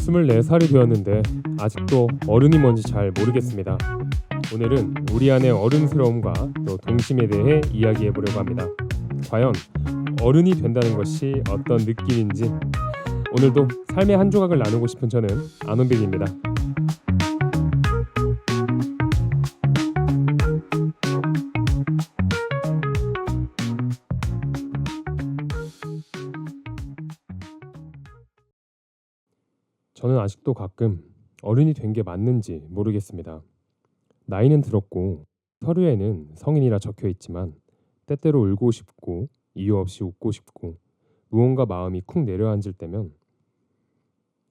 (24살이) 되었는데 아직도 어른이 뭔지 잘 모르겠습니다. 오늘은 우리 안의 어른스러움과 또 동심에 대해 이야기해 보려고 합니다. 과연 어른이 된다는 것이 어떤 느낌인지 오늘도 삶의 한 조각을 나누고 싶은 저는 안원빈입니다. 저는 아직도 가끔 어른이 된 게 맞는지 모르겠습니다. 나이는 들었고 서류에는 성인이라 적혀 있지만 때때로 울고 싶고 이유 없이 웃고 싶고 무언가 마음이 쿵 내려앉을 때면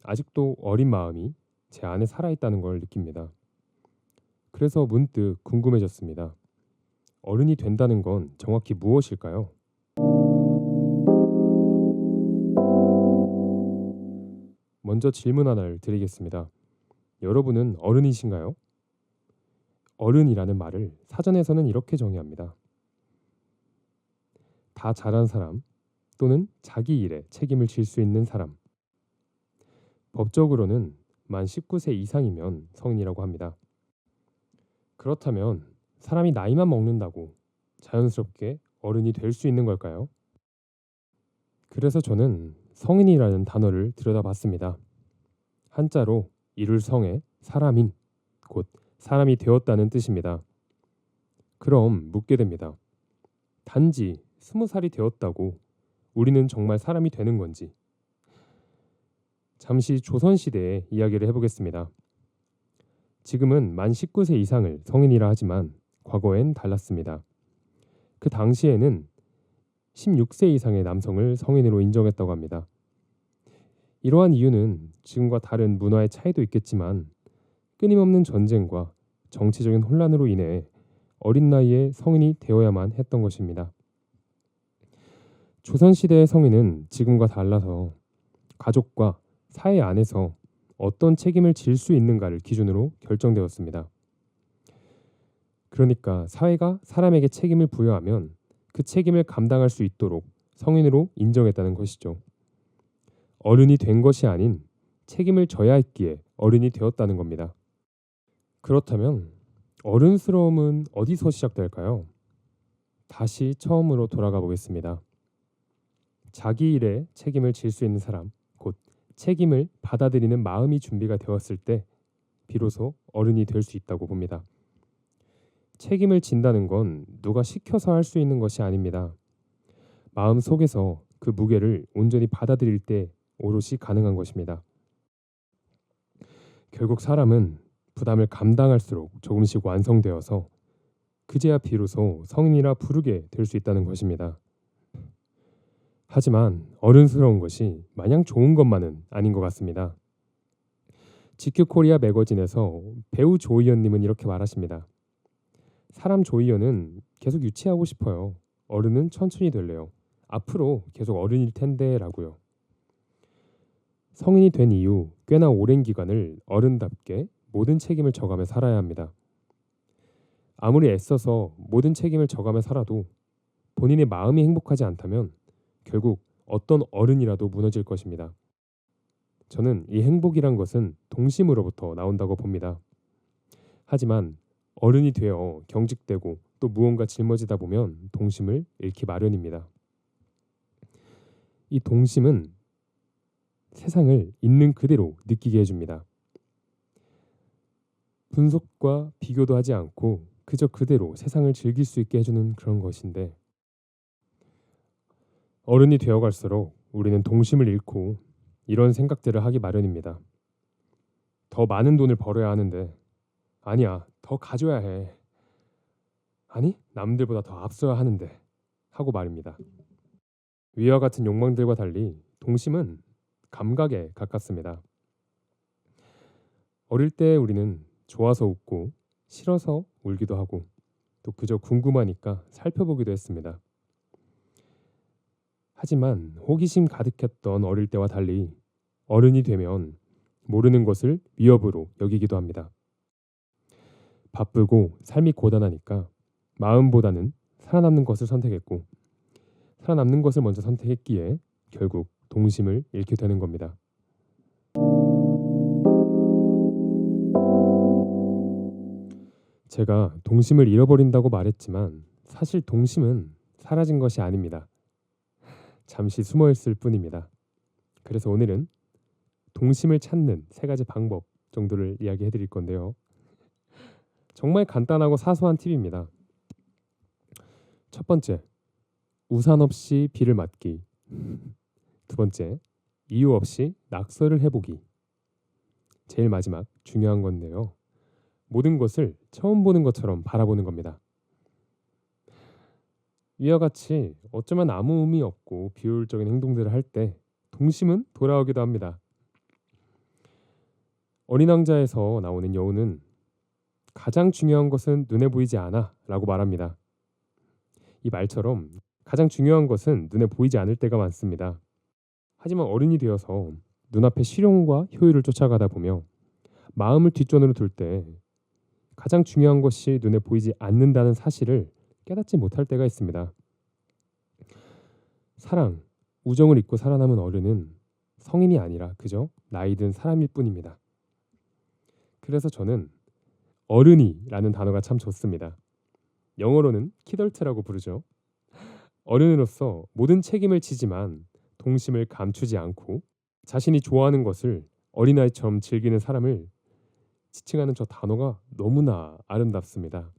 아직도 어린 마음이 제 안에 살아있다는 걸 느낍니다. 그래서 문득 궁금해졌습니다. 어른이 된다는 건 정확히 무엇일까요? 먼저 질문 하나를 드리겠습니다. 여러분은 어른이신가요? 어른이라는 말을 사전에서는 이렇게 정의합니다. 다 자란 사람 또는 자기 일에 책임을 질 수 있는 사람. 법적으로는 만 19세 이상이면 성인이라고 합니다. 그렇다면 사람이 나이만 먹는다고 자연스럽게 어른이 될 수 있는 걸까요? 그래서 저는 성인이라는 단어를 들여다봤습니다. 한자로 이룰 성에 사람인, 곧 사람이 되었다는 뜻입니다. 그럼 묻게 됩니다. 단지 20살이 되었다고 우리는 정말 사람이 되는 건지? 잠시 조선시대의 이야기를 해보겠습니다. 지금은 만 19세 이상을 성인이라 하지만 과거엔 달랐습니다. 그 당시에는 16세 이상의 남성을 성인으로 인정했다고 합니다. 이러한 이유는 지금과 다른 문화의 차이도 있겠지만 끊임없는 전쟁과 정치적인 혼란으로 인해 어린 나이에 성인이 되어야만 했던 것입니다. 조선시대의 성인은 지금과 달라서 가족과 사회 안에서 어떤 책임을 질 수 있는가를 기준으로 결정되었습니다. 그러니까 사회가 사람에게 책임을 부여하면 그 책임을 감당할 수 있도록 성인으로 인정했다는 것이죠. 어른이 된 것이 아닌 책임을 져야 했기에 어른이 되었다는 겁니다. 그렇다면 어른스러움은 어디서 시작될까요? 다시 처음으로 돌아가 보겠습니다. 자기 일에 책임을 질 수 있는 사람, 곧 책임을 받아들이는 마음이 준비가 되었을 때 비로소 어른이 될 수 있다고 봅니다. 책임을 진다는 건 누가 시켜서 할 수 있는 것이 아닙니다. 마음 속에서 그 무게를 온전히 받아들일 때 오롯이 가능한 것입니다. 결국 사람은 부담을 감당할수록 조금씩 완성되어서 그제야 비로소 성인이라 부르게 될 수 있다는 것입니다. 하지만 어른스러운 것이 마냥 좋은 것만은 아닌 것 같습니다. GQ 코리아 매거진에서 배우 조이연님은 이렇게 말하십니다. 사람 조이연은 계속 유치하고 싶어요. 어른은 천천히 될래요. 앞으로 계속 어른일 텐데 라고요. 성인이 된 이후 꽤나 오랜 기간을 어른답게 모든 책임을 져가며 살아야 합니다. 아무리 애써서 모든 책임을 져가며 살아도 본인의 마음이 행복하지 않다면 결국 어떤 어른이라도 무너질 것입니다. 저는 이 행복이란 것은 동심으로부터 나온다고 봅니다. 하지만 어른이 되어 경직되고 또 무언가 짊어지다 보면 동심을 잃기 마련입니다. 이 동심은 세상을 있는 그대로 느끼게 해줍니다. 분석과 비교도 하지 않고 그저 그대로 세상을 즐길 수 있게 해주는 그런 것인데 어른이 되어갈수록 우리는 동심을 잃고 이런 생각들을 하기 마련입니다. 더 많은 돈을 벌어야 하는데 아니야, 더 가져야 해. 아니, 남들보다 더 앞서야 하는데 하고 말입니다. 위와 같은 욕망들과 달리 동심은 감각에 가깝습니다. 어릴 때 우리는 좋아서 웃고 싫어서 울기도 하고 또 그저 궁금하니까 살펴보기도 했습니다. 하지만 호기심 가득했던 어릴 때와 달리 어른이 되면 모르는 것을 위협으로 여기기도 합니다. 바쁘고 삶이 고단하니까 마음보다는 살아남는 것을 선택했고 살아남는 것을 먼저 선택했기에 결국 동심을 잃게 되는 겁니다. 제가 동심을 잃어버린다고 말했지만 사실 동심은 사라진 것이 아닙니다. 잠시 숨어 있을 뿐입니다. 그래서 오늘은 동심을 찾는 3가지 방법 정도를 이야기해 드릴 건데요. 정말 간단하고 사소한 팁입니다. 첫 번째, 우산 없이 비를 맞기. 두 번째, 이유 없이 낙서를 해보기. 제일 마지막 중요한 건데요. 모든 것을 처음 보는 것처럼 바라보는 겁니다. 이와 같이 어쩌면 아무 의미 없고 비효율적인 행동들을 할 때 동심은 돌아오기도 합니다. 어린 왕자에서 나오는 여우는 가장 중요한 것은 눈에 보이지 않아 라고 말합니다. 이 말처럼 가장 중요한 것은 눈에 보이지 않을 때가 많습니다. 하지만 어른이 되어서 눈앞의 실용과 효율을 쫓아가다 보며 마음을 뒷전으로 둘 때 가장 중요한 것이 눈에 보이지 않는다는 사실을 깨닫지 못할 때가 있습니다. 사랑, 우정을 잊고 살아남은 어른은 성인이 아니라 그저 나이 든 사람일 뿐입니다. 그래서 저는 어른이라는 단어가 참 좋습니다. 영어로는 키덜트라고 부르죠. 어른으로서 모든 책임을 지지만 동심을 감추지 않고 자신이 좋아하는 것을 어린아이처럼 즐기는 사람을 지칭하는 저 단어가 너무나 아름답습니다.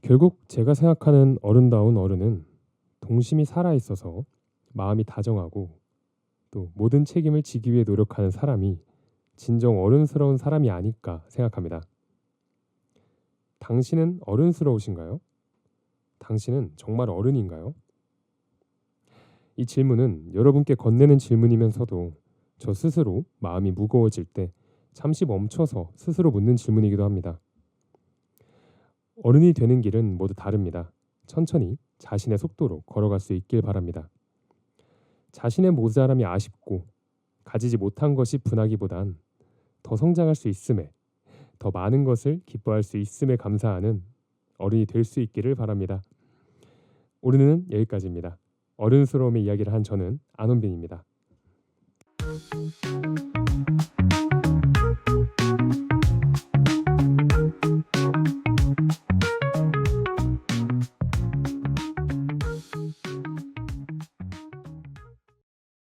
결국 제가 생각하는 어른다운 어른은 동심이 살아있어서 마음이 다정하고 또 모든 책임을 지기 위해 노력하는 사람이 진정 어른스러운 사람이 아닐까 생각합니다. 당신은 어른스러우신가요? 당신은 정말 어른인가요? 이 질문은 여러분께 건네는 질문이면서도 저 스스로 마음이 무거워질 때 잠시 멈춰서 스스로 묻는 질문이기도 합니다. 어른이 되는 길은 모두 다릅니다. 천천히 자신의 속도로 걸어갈 수 있길 바랍니다. 자신의 모자람이 아쉽고 가지지 못한 것이 분하기보단 더 성장할 수 있음에, 더 많은 것을 기뻐할 수 있음에 감사하는 어른이 될 수 있기를 바랍니다. 오늘은 여기까지입니다. 어른스러움의 이야기를 한 저는 안원빈입니다.